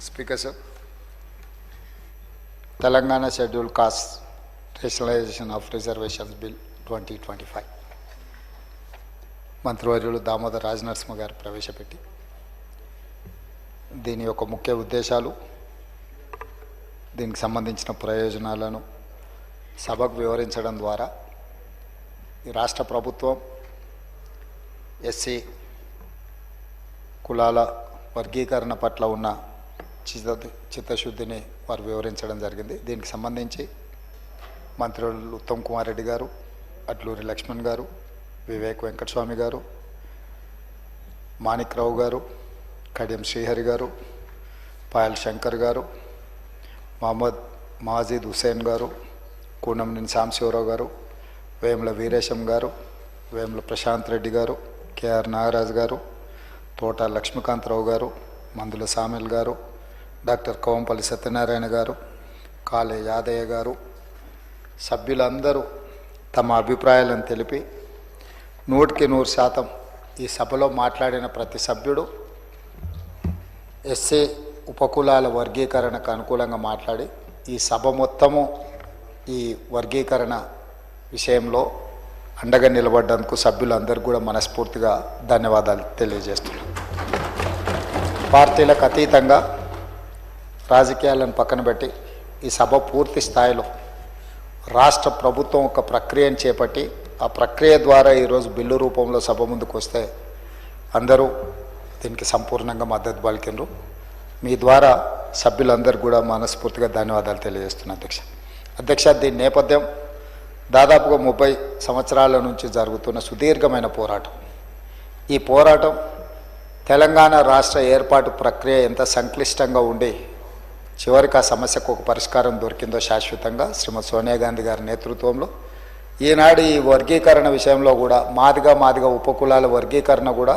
Speaker sir, Telangana Scheduled Caste Rationalization of Reservations Bill 2025 మంత్రివర్యులు దామోదర్ రాజనరసింహ గారు ప్రవేశపెట్టి దీని యొక్క ముఖ్య ఉద్దేశాలు, దీనికి సంబంధించిన ప్రయోజనాలను సభకు వివరించడం ద్వారా ఈ రాష్ట్ర ప్రభుత్వం ఎస్సీ కులాల వర్గీకరణ పట్ల ఉన్న చిత్తశుద్ధిని వారు వివరించడం జరిగింది. దీనికి సంబంధించి మంత్రులు ఉత్తమ్ కుమార్ రెడ్డి గారు, అట్లూరి లక్ష్మణ్ గారు, వివేక్ వెంకటస్వామి గారు, మాణిక్రావు గారు, కడియం శ్రీహరి గారు, పాయల్ శంకర్ గారు, మహమ్మద్ మాజిద్ హుసేన్ గారు, కూనంనేని సాంబశివరావు గారు, వేముల వీరేశం గారు, వేముల ప్రశాంత్ రెడ్డి గారు, కేఆర్ నాగరాజు గారు, తోట లక్ష్మీకాంతరావు గారు, మందుల సామెల్ గారు, డాక్టర్ కోంపల్లి సత్యనారాయణ గారు, కాళే యాదయ్య గారు, సభ్యులందరూ తమ అభిప్రాయాలను తెలిపి 100% ఈ సభలో మాట్లాడిన ప్రతి సభ్యుడు ఎస్సీ ఉపకులాల వర్గీకరణకు అనుకూలంగా మాట్లాడి ఈ సభ మొత్తము ఈ వర్గీకరణ విషయంలో అండగా నిలబడ్డందుకు సభ్యులందరూ కూడా మనస్ఫూర్తిగా ధన్యవాదాలు తెలియజేస్తున్నాను. పార్టీలకు అతీతంగా రాజకీయాలను పక్కన పెట్టి ఈ సభ పూర్తి స్థాయిలో రాష్ట్ర ప్రభుత్వం ఒక ప్రక్రియను చేపట్టి ఆ ప్రక్రియ ద్వారా ఈరోజు బిల్లు రూపంలో సభ ముందుకు వస్తే అందరూ దీనికి సంపూర్ణంగా మద్దతు పలికినరు. మీ ద్వారా సభ్యులందరూ కూడా మనస్ఫూర్తిగా ధన్యవాదాలు తెలియజేస్తున్నాను. అధ్యక్ష, దీని నేపథ్యం దాదాపుగా 30 సంవత్సరాల నుంచి జరుగుతున్న సుదీర్ఘమైన పోరాటం. ఈ పోరాటం తెలంగాణ రాష్ట్ర ఏర్పాటు ప్రక్రియ ఎంత సంక్లిష్టంగా ఉండి చివరికి ఆ సమస్యకు ఒక పరిష్కారం దొరికిందో శాశ్వతంగా శ్రీమతి సోనియా గాంధీ గారి నేతృత్వంలో ఈనాడు ఈ వర్గీకరణ విషయంలో కూడా మాదిగా ఉపకులాల వర్గీకరణ కూడా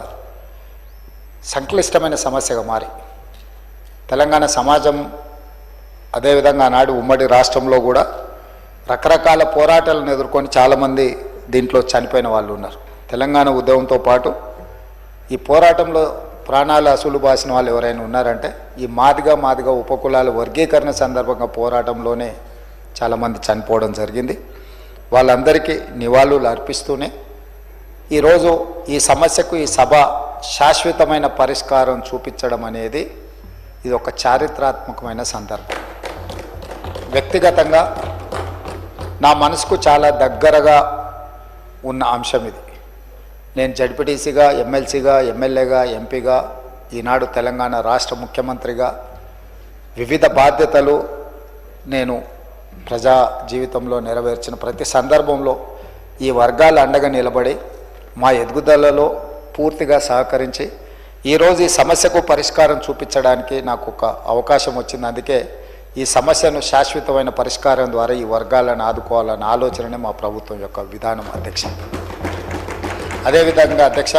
సంక్లిష్టమైన సమస్యగా మారి తెలంగాణ సమాజం, అదేవిధంగా ఆనాడు ఉమ్మడి రాష్ట్రంలో కూడా రకరకాల పోరాటాలను ఎదుర్కొని చాలామంది దీంట్లో చనిపోయిన వాళ్ళు ఉన్నారు. తెలంగాణ ఉద్యమంతో పాటు ఈ పోరాటంలో ప్రాణాలు అసలు బాసిన వాళ్ళు ఎవరైనా ఉన్నారంటే ఈ మాదిగా ఉపకులాల వర్గీకరణ సందర్భంగా పోరాటంలోనే చాలామంది చనిపోవడం జరిగింది. వాళ్ళందరికీ నివాళులు అర్పిస్తూనే ఈరోజు ఈ సమస్యకు ఈ సభ శాశ్వతమైన పరిష్కారం చూపించడం అనేది ఇది ఒక చారిత్రాత్మకమైన సందర్భం. వ్యక్తిగతంగా నా మనసుకు చాలా దగ్గరగా ఉన్న అంశం ఇది. నేను జడ్పీటీసీగా, ఎమ్మెల్సీగా, ఎమ్మెల్యేగా, ఎంపీగా, ఈనాడు తెలంగాణ రాష్ట్ర ముఖ్యమంత్రిగా వివిధ బాధ్యతలు నేను ప్రజా జీవితంలో నెరవేర్చిన ప్రతి సందర్భంలో ఈ వర్గాల అండగా నిలబడి మా ఎదుగుదలలో పూర్తిగా సహకరించి ఈరోజు ఈ సమస్యకు పరిష్కారం చూపించడానికి నాకు ఒక అవకాశం వచ్చింది. అందుకే ఈ సమస్యను శాశ్వతమైన పరిష్కారం ద్వారా ఈ వర్గాలను ఆదుకోవాలన్న ఆలోచననే మా ప్రభుత్వం యొక్క విధానం. అధ్యక్ష, అదేవిధంగా అధ్యక్ష,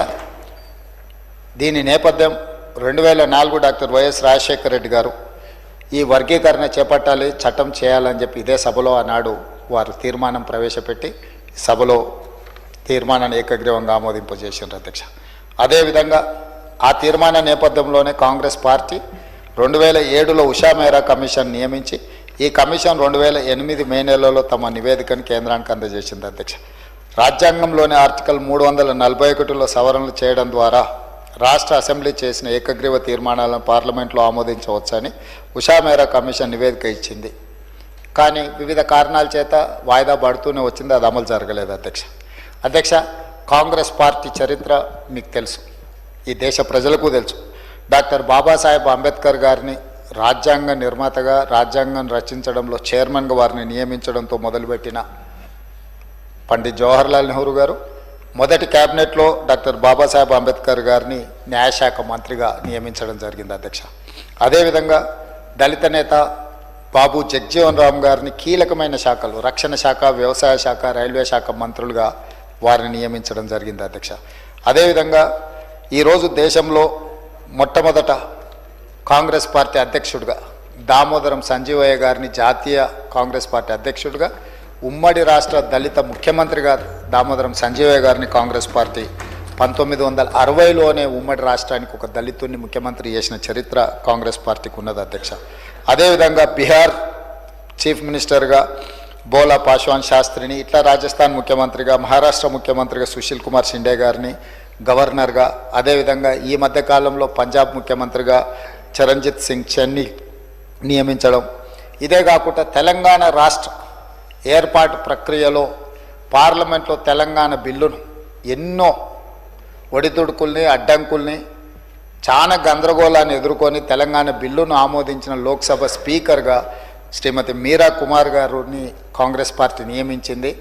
దీని నేపథ్యం 2004 డాక్టర్ వైఎస్ రాజశేఖర రెడ్డి గారు ఈ వర్గీకరణ చేపట్టాలి, చట్టం చేయాలని చెప్పి ఇదే సభలో ఆనాడు వారు తీర్మానం ప్రవేశపెట్టి సభలో తీర్మానాన్ని ఏకగ్రీవంగా ఆమోదింపజేసారు. అధ్యక్ష, అదేవిధంగా ఆ తీర్మాన నేపథ్యంలోనే కాంగ్రెస్ పార్టీ 2007లో ఉషా మేరా కమిషన్ నియమించి ఈ కమిషన్ 2008 మే నెలలో తమ నివేదికను కేంద్రానికి అందజేసింది. అధ్యక్ష, రాజ్యాంగంలోని ఆర్టికల్ 341లో సవరణలు చేయడం ద్వారా రాష్ట్ర అసెంబ్లీ చేసిన ఏకగ్రీవ తీర్మానాలను పార్లమెంట్లో ఆమోదించవచ్చని ఉషా మేరా కమిషన్ నివేదిక ఇచ్చింది. కానీ వివిధ కారణాల చేత వాయిదా పడుతూనే వచ్చింది, అది అమలు జరగలేదు. అధ్యక్ష, కాంగ్రెస్ పార్టీ చరిత్ర మీకు తెలుసు, ఈ దేశ ప్రజలకు తెలుసు. డాక్టర్ బాబాసాహెబ్ అంబేద్కర్ గారిని రాజ్యాంగ నిర్మాతగా, రాజ్యాంగం రచించడంలో చైర్మన్గా వారిని నియమించడంతో మొదలుపెట్టిన పండిత్ జవహర్లాల్ నెహ్రూ గారు మొదటి క్యాబినెట్లో డాక్టర్ బాబాసాహెబ్ అంబేద్కర్ గారిని న్యాయశాఖ మంత్రిగా నియమించడం జరిగింది. అధ్యక్ష, అదేవిధంగా దళిత నేత బాబు జగ్జీవన్ రామ్ గారిని కీలకమైన శాఖలు, రక్షణ శాఖ, వ్యవసాయ శాఖ, రైల్వే శాఖ మంత్రులుగా వారిని నియమించడం జరిగింది. అధ్యక్ష, అదేవిధంగా ఈరోజు దేశంలో మొట్టమొదట కాంగ్రెస్ పార్టీ అధ్యక్షుడిగా దామోదరం సంజీవయ్య గారిని జాతీయ కాంగ్రెస్ పార్టీ అధ్యక్షుడిగా, ఉమ్మడి రాష్ట్ర దళిత ముఖ్యమంత్రిగా దామోదరం సంజీవయ్య గారిని కాంగ్రెస్ పార్టీ 1960లోనే ఉమ్మడి రాష్ట్రానికి ఒక దళితుడిని ముఖ్యమంత్రి చేసిన చరిత్ర కాంగ్రెస్ పార్టీకి ఉన్నది అధ్యక్ష. అదేవిధంగా బీహార్ చీఫ్ మినిస్టర్గా బోలా పాశ్వాన్ శాస్త్రిని, ఇట్లా రాజస్థాన్ ముఖ్యమంత్రిగా, మహారాష్ట్ర ముఖ్యమంత్రిగా సుశీల్ కుమార్ షిండే గారిని గవర్నర్గా, అదేవిధంగా ఈ మధ్యకాలంలో పంజాబ్ ముఖ్యమంత్రిగా చరణ్జిత్ సింగ్ చన్ని నియమించడం. ఇదే కాకుండా తెలంగాణ రాష్ట్ర ఏర్పాటు ప్రక్రియలో పార్లమెంట్లో తెలంగాణ బిల్లును ఎన్నో ఒడిదుడుకుల్ని అడ్డంకుల్ని చాలా గందరగోళాన్ని ఎదుర్కొని తెలంగాణ బిల్లును ఆమోదించిన లోక్సభ స్పీకర్గా శ్రీమతి మీరా కుమార్ గారిని కాంగ్రెస్ పార్టీ నియమించింది.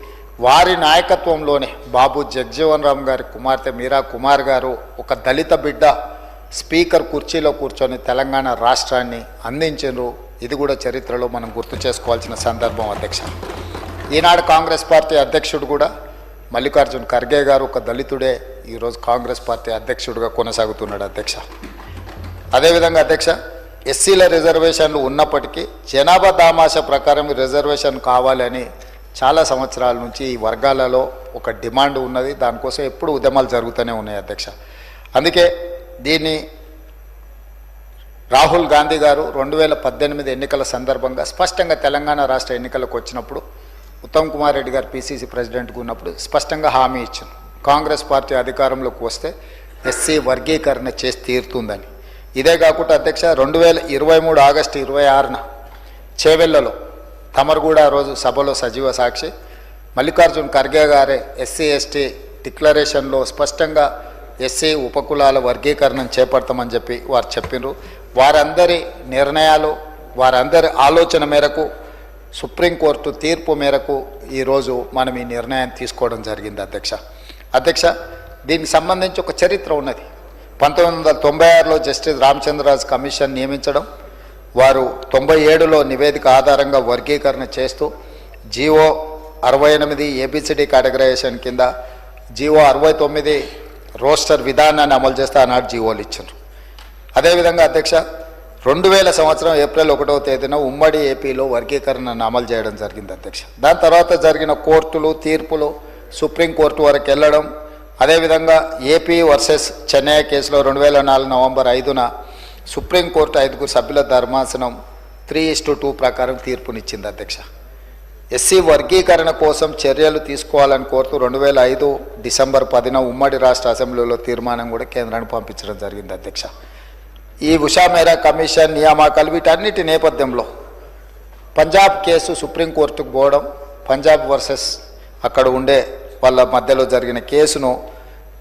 వారి నాయకత్వంలోనే బాబు జగజీవన్ రామ్ గారి కుమార్తె మీరా కుమార్ గారు ఒక దళిత బిడ్డ స్పీకర్ కుర్చీలో కూర్చొని తెలంగాణ రాష్ట్రాన్ని అందించారు. ఇది కూడా చరిత్రలో మనం గుర్తు చేసుకోవాల్సిన సందర్భం అధ్యక్ష. ఈనాడు కాంగ్రెస్ పార్టీ అధ్యక్షుడు కూడా మల్లికార్జున్ ఖర్గే గారు ఒక దళితుడే ఈరోజు కాంగ్రెస్ పార్టీ అధ్యక్షుడిగా కొనసాగుతున్నాడు అధ్యక్ష. అదేవిధంగా అధ్యక్ష, ఎస్సీల రిజర్వేషన్లు ఉన్నప్పటికీ జనాభా దామాష ప్రకారం రిజర్వేషన్ కావాలని చాలా సంవత్సరాల నుంచి ఈ వర్గాలలో ఒక డిమాండ్ ఉన్నది. దానికోసం ఎప్పుడు ఉద్యమాలు జరుగుతూనే ఉన్నాయి అధ్యక్ష. అందుకే దీన్ని రాహుల్ గాంధీ గారు 2018 ఎన్నికల సందర్భంగా స్పష్టంగా తెలంగాణ రాష్ట్ర ఎన్నికలకు వచ్చినప్పుడు ఉత్తమ్ కుమార్ రెడ్డి గారు పిసిసి ప్రెసిడెంట్గా ఉన్నప్పుడు స్పష్టంగా హామీ ఇచ్చాను, కాంగ్రెస్ పార్టీ అధికారంలోకి వస్తే ఎస్సీ వర్గీకరణ చేసి తీరుతుందని. ఇదే కాకుండా అధ్యక్ష 2023 ఆగస్టు 26న చేవెళ్లలో తమరు కూడా ఆ రోజు సభలో సజీవ సాక్షి, మల్లికార్జున్ ఖర్గే గారే ఎస్సీ ఎస్టీ డిక్లరేషన్లో స్పష్టంగా ఎస్సీ ఉపకులాల వర్గీకరణను చేపడతామని చెప్పి వారు చెప్పినారు. వారందరి నిర్ణయాలు, వారందరి ఆలోచన మేరకు, సుప్రీంకోర్టు తీర్పు మేరకు ఈరోజు మనం ఈ నిర్ణయాన్ని తీసుకోవడం జరిగింది అధ్యక్ష. దీనికి సంబంధించి ఒక చరిత్ర ఉన్నది. 1996లో జస్టిస్ రామచంద్రరాజు కమిషన్ నియమించడం, వారు 97లో నివేదిక ఆధారంగా వర్గీకరణ చేస్తూ జీవో 68 ఏబిసిడి కేటగరైజేషన్ కింద, జీవో 69 రోస్టర్ విధానాన్ని అమలు చేస్తే ఆనాడు జీవోలు ఇచ్చారు. అదేవిధంగా అధ్యక్ష 2000 సంవత్సరం ఏప్రిల్ 1వ తేదీన ఉమ్మడి ఏపీలో వర్గీకరణను అమలు చేయడం జరిగింది అధ్యక్ష. దాని తర్వాత జరిగిన కోర్టులు తీర్పులు సుప్రీంకోర్టు వరకు వెళ్ళడం, అదేవిధంగా ఏపీ వర్సెస్ చెన్నై కేసులో 2004 నవంబర్ 5న సుప్రీంకోర్టు 5 సభ్యుల ధర్మాసనం 3:2 ప్రకారం తీర్పునిచ్చింది అధ్యక్ష. ఎస్సీ వర్గీకరణ కోసం చర్యలు తీసుకోవాలని కోరుతూ 2005 డిసెంబర్ 10న ఉమ్మడి రాష్ట్ర అసెంబ్లీలో తీర్మానం కూడా కేంద్రానికి పంపించడం జరిగింది అధ్యక్ష. ఈ ఉషా మేరా కమిషన్ నియామకాలు వీటన్నిటి నేపథ్యంలో పంజాబ్ కేసు సుప్రీంకోర్టుకు పోవడం, పంజాబ్ వర్సెస్ అక్కడ ఉండే వాళ్ళ మధ్యలో జరిగిన కేసును,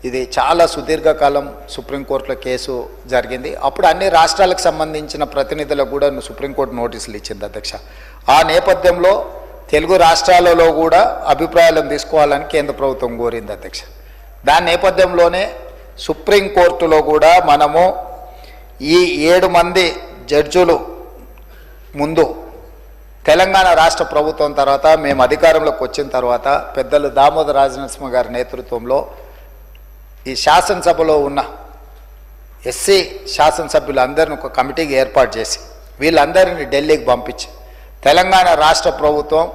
ఇది చాలా సుదీర్ఘకాలం సుప్రీంకోర్టులో కేసు జరిగింది. అప్పుడు అన్ని రాష్ట్రాలకు సంబంధించిన ప్రతినిధులకు కూడా సుప్రీంకోర్టు నోటీసులు ఇచ్చింది అధ్యక్ష. ఆ నేపథ్యంలో తెలుగు రాష్ట్రాలలో కూడా అభిప్రాయాలను తీసుకోవాలని కేంద్ర ప్రభుత్వం కోరింది అధ్యక్ష. దాని నేపథ్యంలోనే సుప్రీంకోర్టులో కూడా మనము ఈ 7 మంది జడ్జులు ముందు తెలంగాణ రాష్ట్ర ప్రభుత్వం తర్వాత మేము అధికారంలోకి వచ్చిన తర్వాత పెద్దలు దామోదర రాజనరసింహ గారి నేతృత్వంలో ఈ శాసనసభలో ఉన్న ఎస్సీ శాసనసభ్యులందరినీ ఒక కమిటీకి ఏర్పాటు చేసి వీళ్ళందరినీ ఢిల్లీకి పంపించి తెలంగాణ రాష్ట్ర ప్రభుత్వం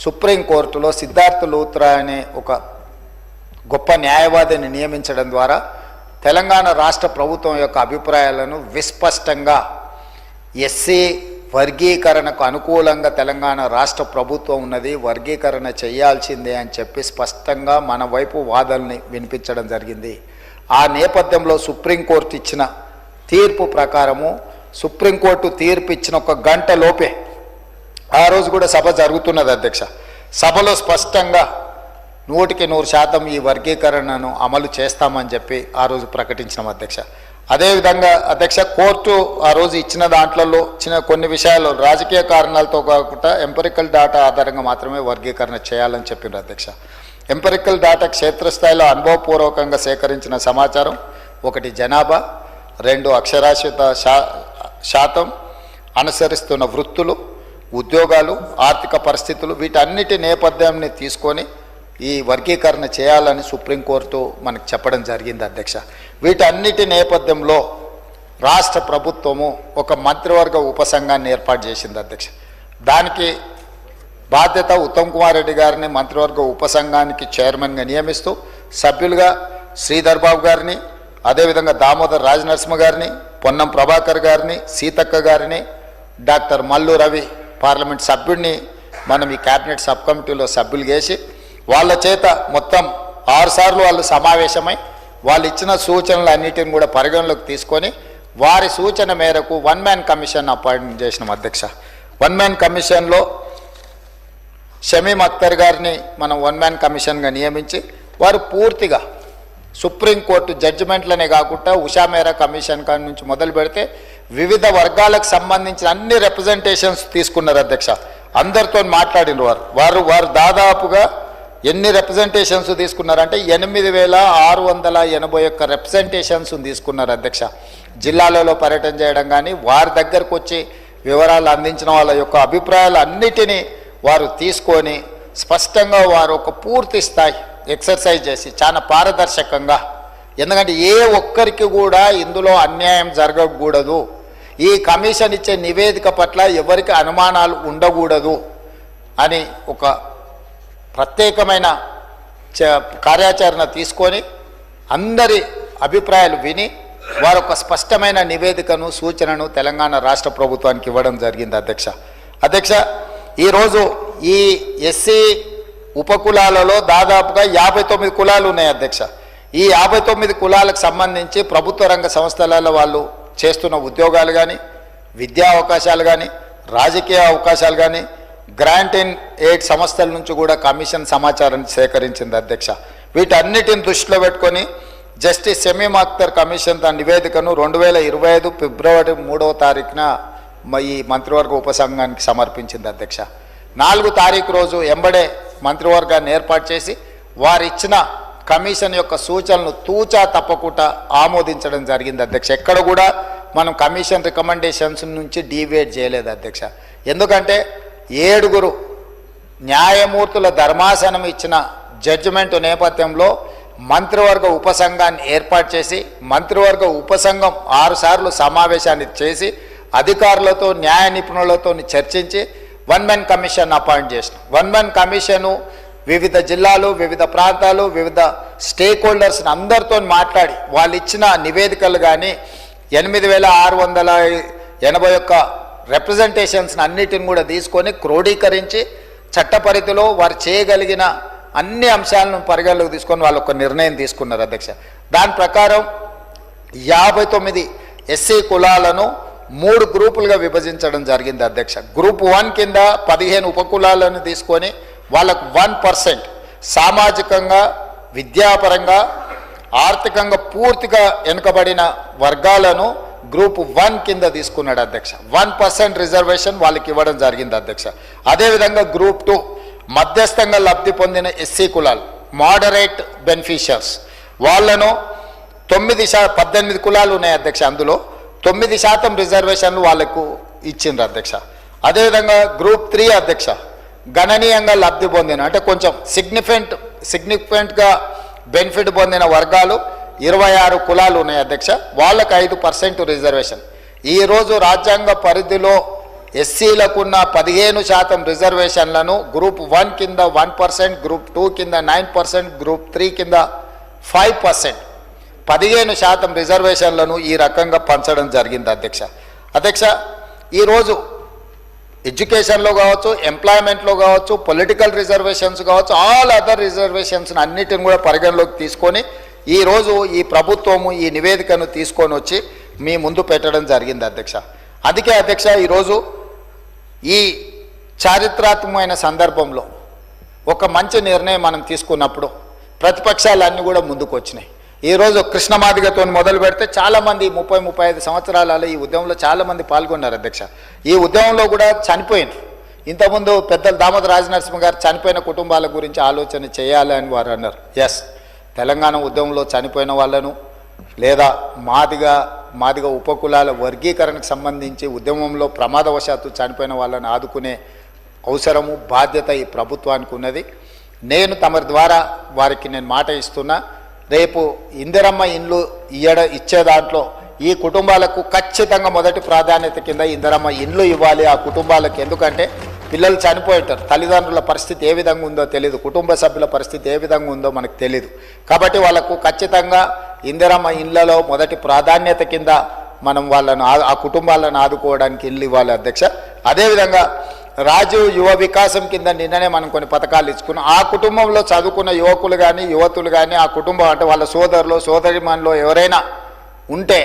సుప్రీంకోర్టులో సిద్ధార్థ లూత్రా అనే ఒక గొప్ప న్యాయవాదిని నియమించడం ద్వారా తెలంగాణ రాష్ట్ర ప్రభుత్వం యొక్క అభిప్రాయాలను విస్పష్టంగా ఎస్సీ వర్గీకరణకు అనుకూలంగా తెలంగాణ రాష్ట్ర ప్రభుత్వం ఉన్నది, వర్గీకరణ చేయాల్సిందే అని చెప్పి స్పష్టంగా మన వైపు వాదనని వినిపించడం జరిగింది. ఆ నేపథ్యంలో సుప్రీంకోర్టు ఇచ్చిన తీర్పు ప్రకారము, సుప్రీంకోర్టు తీర్పు ఇచ్చిన 1 గంట లోపే ఆ రోజు కూడా సభ జరుగుతున్నది అధ్యక్ష. సభలో స్పష్టంగా 100% ఈ వర్గీకరణను అమలు చేస్తామని చెప్పి ఆ రోజు ప్రకటించినాం అధ్యక్ష. అదేవిధంగా అధ్యక్ష కోర్టు ఆ రోజు ఇచ్చిన దాంట్లో కొన్ని విషయాలు రాజకీయ కారణాలతో కాకుండా ఎంపెరికల్ డాటా ఆధారంగా మాత్రమే వర్గీకరణ చేయాలని చెప్పినారు అధ్యక్ష. ఎంపెరికల్ డాటా క్షేత్రస్థాయిలో అనుభవపూర్వకంగా సేకరించిన సమాచారం, 1 జనాభా, 2 అక్షరాస్యత శాతం, అనుసరిస్తున్న వృత్తులు, ఉద్యోగాలు, ఆర్థిక పరిస్థితులు, వీటన్నిటి నేపథ్యాన్ని తీసుకొని ఈ వర్గీకరణ చేయాలని సుప్రీంకోర్టు మనకు చెప్పడం జరిగింది అధ్యక్ష. వీటన్నిటి నేపథ్యంలో రాష్ట్ర ప్రభుత్వము ఒక మంత్రివర్గ ఉపసంఘాన్ని ఏర్పాటు చేసింది అధ్యక్ష. దానికి బాధ్యత ఉత్తమ్ కుమార్ రెడ్డి గారిని మంత్రివర్గ ఉపసంఘానికి చైర్మన్గా నియమిస్తూ సభ్యులుగా శ్రీధర్ బాబు గారిని, అదేవిధంగా దామోదర్ రాజనరసింహ గారిని, పొన్నం ప్రభాకర్ గారిని, సీతక్క గారిని, డాక్టర్ మల్లు రవి పార్లమెంట్ సభ్యుడిని మనం ఈ క్యాబినెట్ సబ్ కమిటీలో సభ్యులు చేసి వాళ్ళ చేత మొత్తం 6 సార్లు వాళ్ళు సమావేశమై వాళ్ళు ఇచ్చిన సూచనలు అన్నిటిని కూడా పరిగణలోకి తీసుకొని వారి సూచన మేరకు 1 మ్యాన్ కమిషన్ అపాయింట్ చేసినాం అధ్యక్ష. 1 మ్యాన్ కమిషన్లో షమీం అఖ్తర్ గారిని మనం 1 మ్యాన్ కమిషన్గా నియమించి వారు పూర్తిగా సుప్రీంకోర్టు జడ్జిమెంట్లనే కాకుండా ఉషా మేరా కమిషన్ కాడి నుంచి మొదలు పెడితే వివిధ వర్గాలకు సంబంధించిన అన్ని రిప్రజెంటేషన్స్ తీసుకున్నారు అధ్యక్ష. అందరితో మాట్లాడిన వారు దాదాపుగా ఎన్ని రిప్రజెంటేషన్స్ తీసుకున్నారంటే 8,681 రిప్రజెంటేషన్స్ తీసుకున్నారు అధ్యక్ష. జిల్లాలలో పర్యటన చేయడం కానీ వారి దగ్గరకు వచ్చి వివరాలు అందించిన వాళ్ళ యొక్క అభిప్రాయాలు అన్నిటినీ వారు తీసుకొని స్పష్టంగా వారు ఒక పూర్తి స్థాయి ఎక్సర్సైజ్ చేసి చాలా పారదర్శకంగా, ఎందుకంటే ఏ ఒక్కరికి కూడా ఇందులో అన్యాయం జరగకూడదు, ఈ కమిషన్ ఇచ్చే నివేదిక పట్ల ఎవరికి అనుమానాలు ఉండకూడదు అని ఒక ప్రత్యేకమైన కార్యాచరణ తీసుకొని అందరి అభిప్రాయాలు విని వారు ఒక స్పష్టమైన నివేదికను సూచనను తెలంగాణ రాష్ట్ర ప్రభుత్వానికి ఇవ్వడం జరిగింది అధ్యక్ష. ఈరోజు ఈ ఎస్సీ ఉపకులాలలో దాదాపుగా 59 కులాలు ఉన్నాయి అధ్యక్ష. ఈ 59 కులాలకు సంబంధించి ప్రభుత్వ రంగ సంస్థలలో వాళ్ళు చేస్తున్న ఉద్యోగాలు కానీ, విద్యా అవకాశాలు కానీ, రాజకీయ అవకాశాలు కానీ, గ్రాంట్ అండ్ ఎయిడ్ సంస్థల నుంచి కూడా కమిషన్ సమాచారాన్ని సేకరించింది అధ్యక్ష. వీటన్నిటిని దృష్టిలో పెట్టుకొని జస్టిస్ షమీం అఖ్తర్ కమిషన్ తన నివేదికను 2025 ఫిబ్రవరి 3వ తారీఖున ఈ మంత్రివర్గ ఉపసంఘానికి సమర్పించింది అధ్యక్ష. 4 తారీఖు రోజు ఎంబడే మంత్రివర్గాన్ని ఏర్పాటు చేసి వారిచ్చిన కమిషన్ యొక్క సూచనలు తూచా తప్పకుండా ఆమోదించడం జరిగింది అధ్యక్ష. ఎక్కడ కూడా మనం కమిషన్ రికమెండేషన్స్ నుంచి డీవియేట్ చేయలేదు అధ్యక్ష. ఎందుకంటే 7 న్యాయమూర్తుల ధర్మాసనం ఇచ్చిన జడ్జిమెంట్ నేపథ్యంలో మంత్రివర్గ ఉపసంఘాన్ని ఏర్పాటు చేసి మంత్రివర్గ ఉపసంఘం 6 సార్లు సమావేశాన్ని చేసి అధికారులతో న్యాయ నిపుణులతో చర్చించి 1 మ్యాన్ కమిషన్ అపాయింట్ చేసిన 1 మ్యాన్ కమిషను వివిధ జిల్లాలు, వివిధ ప్రాంతాలు, వివిధ స్టేక్ హోల్డర్స్ని అందరితో మాట్లాడి వాళ్ళు ఇచ్చిన నివేదికలు కానీ 8,681 రిప్రజెంటేషన్స్ని అన్నిటిని కూడా తీసుకొని క్రోడీకరించి చట్టపరిధిలో వారు చేయగలిగిన అన్ని అంశాలను పరిగణలోకి తీసుకొని వాళ్ళు ఒక నిర్ణయం తీసుకున్నారు అధ్యక్ష. దాని ప్రకారం 59 ఎస్సీ కులాలను 3 గ్రూపులుగా విభజించడం జరిగింది అధ్యక్ష. గ్రూప్ 1 కింద 15 ఉపకులాలను తీసుకొని వాళ్ళకు 1% సామాజికంగా, విద్యాపరంగా, ఆర్థికంగా పూర్తిగా వెనుకబడిన వర్గాలను గ్రూప్ 1 కింద తీసుకున్నాడు అధ్యక్ష. 1% రిజర్వేషన్ వాళ్ళకి ఇవ్వడం జరిగింది అధ్యక్ష. అదేవిధంగా గ్రూప్ 2 మధ్యస్థంగా లబ్ధి పొందిన ఎస్సీ కులాలు, మోడరేట్ బెనిఫిషియర్స్, వాళ్ళను 18 కులాలు ఉన్నాయి అధ్యక్ష. అందులో 9% రిజర్వేషన్లు వాళ్ళకు ఇచ్చిండ్రు అధ్యక్ష. అదేవిధంగా గ్రూప్ 3 అధ్యక్ష గణనీయంగా లబ్ధి పొందిన, అంటే కొంచెం సిగ్నిఫికెంట్గా బెనిఫిట్ పొందిన వర్గాలు 26 కులాలు ఉన్నాయి అధ్యక్ష. వాళ్ళకు 5% రిజర్వేషన్. ఈరోజు రాజ్యాంగ పరిధిలో ఎస్సీలకున్న 15% రిజర్వేషన్లను గ్రూప్ 1 కింద 1%, గ్రూప్ 2 కింద 9%, గ్రూప్ 3 కింద 5%, 15% రిజర్వేషన్లను ఈ రకంగా పంచడం జరిగింది అధ్యక్ష. ఈరోజు ఎడ్యుకేషన్లో కావచ్చు, ఎంప్లాయ్మెంట్లో కావచ్చు, పొలిటికల్ రిజర్వేషన్స్ కావచ్చు, ఆల్ అదర్ రిజర్వేషన్స్ అన్నిటిని కూడా పరిగణలోకి తీసుకొని ఈరోజు ఈ ప్రభుత్వము ఈ నివేదికను తీసుకొని వచ్చి మీ ముందు పెట్టడం జరిగింది అధ్యక్ష. అందుకే అధ్యక్ష ఈరోజు ఈ చారిత్రాత్మకమైన సందర్భంలో ఒక మంచి నిర్ణయం మనం తీసుకున్నప్పుడు ప్రతిపక్షాలన్నీ కూడా ముందుకు వచ్చినాయి. ఈరోజు కృష్ణమాదిగతో మొదలు పెడితే చాలామంది 30-35 సంవత్సరాలలో ఈ ఉద్యమంలో చాలామంది పాల్గొన్నారు అధ్యక్ష. ఈ ఉద్యమంలో కూడా చనిపోయినారు. ఇంతకుముందు పెద్దలు దామోదర్ రాజనరసింహ గారు చనిపోయిన కుటుంబాల గురించి ఆలోచన చేయాలి అని వారు అన్నారు. ఎస్, తెలంగాణ ఉద్యమంలో చనిపోయిన వాళ్ళను లేదా మాదిగ ఉపకులాల వర్గీకరణకు సంబంధించి ఉద్యమంలో ప్రమాదవశాత్తు చనిపోయిన వాళ్ళని ఆదుకునే అవసరము, బాధ్యత ఈ ప్రభుత్వానికి ఉన్నది. నేను తమరి ద్వారా వారికి నేను మాట ఇస్తున్నా, రేపు ఇందిరమ్మ ఇండ్లు ఇచ్చే దాంట్లో ఈ కుటుంబాలకు ఖచ్చితంగా మొదటి ప్రాధాన్యత కింద ఇందిరమ్మ ఇండ్లు ఇవ్వాలి ఆ కుటుంబాలకు. ఎందుకంటే పిల్లలు చనిపోయేటారు, తల్లిదండ్రుల పరిస్థితి ఏ విధంగా ఉందో తెలియదు, కుటుంబ సభ్యుల పరిస్థితి ఏ విధంగా ఉందో మనకు తెలియదు. కాబట్టి వాళ్ళకు ఖచ్చితంగా ఇందిరమ్మ ఇళ్లలో మొదటి ప్రాధాన్యత కింద మనం వాళ్ళను ఆ కుటుంబాలను ఆదుకోవడానికి ఇల్లు ఇవ్వాలి అధ్యక్ష. అదేవిధంగా రాజీవ్ యువ వికాసం కింద నిన్ననే మనం కొన్ని పథకాలు ఇచ్చుకున్నాం. ఆ కుటుంబంలో చదువుకున్న యువకులు కానీ యువతులు కానీ ఆ కుటుంబం అంటే వాళ్ళ సోదరులు సోదరిమణులు ఎవరైనా ఉంటే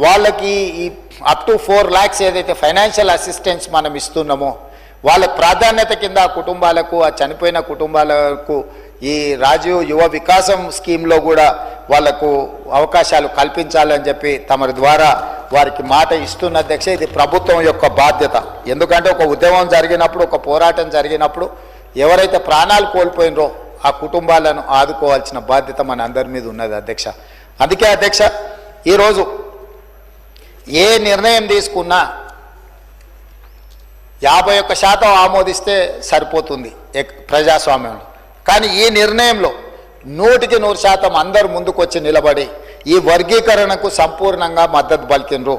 వాళ్ళకి ఈ అప్ టు 4 lakhs ఏదైతే ఫైనాన్షియల్ అసిస్టెన్స్ మనం ఇస్తున్నామో వాళ్ళ ప్రాధాన్యత కింద ఆ కుటుంబాలకు, ఆ చనిపోయిన కుటుంబాలకు ఈ రాజీవ్ యువ వికాసం స్కీమ్లో కూడా వాళ్లకు అవకాశాలు కల్పించాలని చెప్పి తమరి ద్వారా వారికి మాట ఇస్తున్న అధ్యక్ష. ఇది ప్రభుత్వం యొక్క బాధ్యత. ఎందుకంటే ఒక ఉద్యమం జరిగినప్పుడు, ఒక పోరాటం జరిగినప్పుడు ఎవరైతే ప్రాణాలు కోల్పోయినరో ఆ కుటుంబాలను ఆదుకోవాల్సిన బాధ్యత మన అందరి మీద ఉన్నది అధ్యక్ష. అందుకే అధ్యక్ష ఈరోజు ఏ నిర్ణయం తీసుకున్నా 51% ఆమోదిస్తే సరిపోతుంది ప్రజాస్వామ్యంలో. కానీ ఈ నిర్ణయంలో 100% అందరూ ముందుకొచ్చి నిలబడి ఈ వర్గీకరణకు సంపూర్ణంగా మద్దతు పలికినరు.